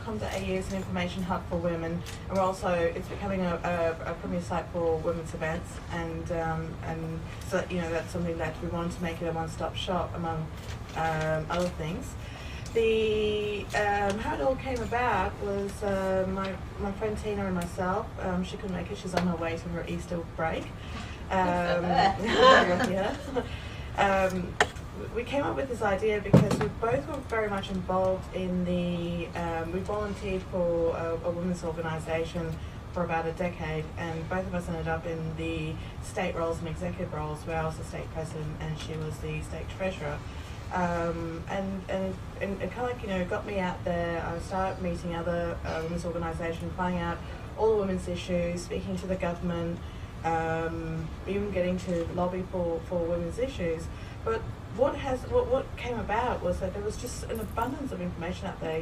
divas.com.au is an information hub for women, and it's becoming a premier site for women's events, and so that's something that we wanted to make it a one-stop shop among other things. How it all came about was my friend Tina and myself. She couldn't make it. She's on her way to her Easter break. We came up with this idea because we both were very much involved in we volunteered for a women's organisation for about a decade, and both of us ended up in the state roles and executive roles, where I was the state president and she was the state treasurer. And it kind of got me out there. I started meeting other women's organisations, finding out all the women's issues, speaking to the government, even getting to lobby for women's issues. But what came about was that there was just an abundance of information out there.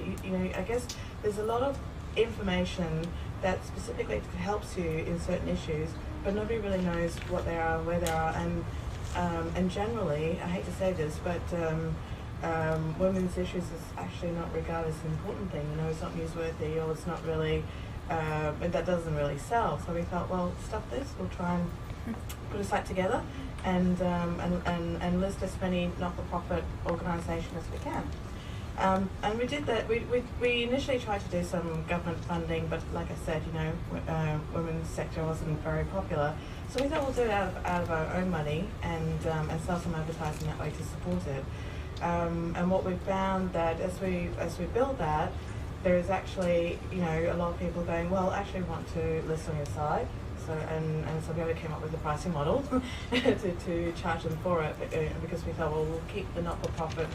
I guess there's a lot of information that specifically helps you in certain issues, but nobody really knows what they are, where they are, and generally, I hate to say this, but women's issues is actually not regarded as an important thing. It's not newsworthy, or it's not really, that doesn't really sell. So we thought, well, stuff this. We'll try and put a site together and list as many not-for-profit organisations as we can. And we did that. We initially tried to do some government funding, but like I said, women's sector wasn't very popular. So we thought we'll do it out of our own money and sell some advertising that way to support it. And what we found that as we build that, there is actually a lot of people going, well, actually want to list on your site. So so we came up with a pricing model to charge them for it, because we thought, well, we'll keep the not-for-profit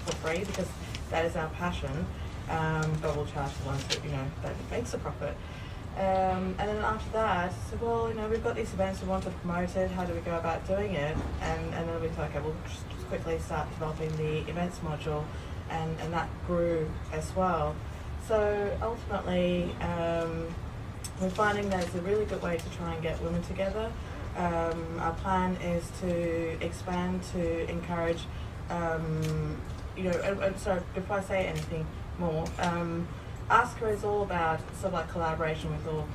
for free because that is our passion, but we'll charge the ones that that makes a profit. And then after that, so well, we've got these events, we want to promote it. How do we go about doing it? And then we thought, okay, we'll just quickly start developing the events module, and that grew as well. So ultimately, we're finding that it's a really good way to try and get women together. Our plan is to expand to encourage, sorry, before I say anything more, ASCA is all about sort of like collaboration with all,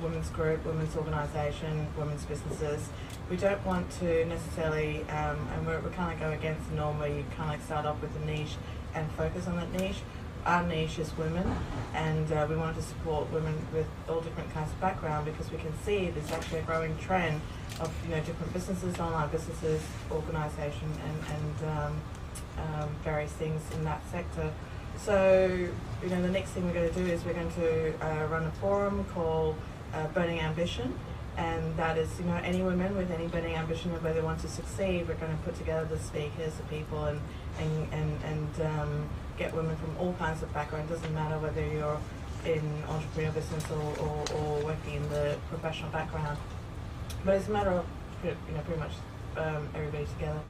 women's group, women's organisation, women's businesses. We don't want to necessarily, and we kind of go against the norm where you kind of start off with a niche and focus on that niche. Our niche is women, and we want to support women with all different kinds of background, because we can see there's actually a growing trend of different businesses, online businesses, organisation, and various things in that sector. So the next thing we're going to do is we're going to run a forum called Burning Ambition, and that is any women with any burning ambition of where they want to succeed. We're going to put together the speakers, the people, and get women from all kinds of backgrounds. It doesn't matter whether you're in entrepreneurial business or working in the professional background, but it's a matter of pretty much everybody together.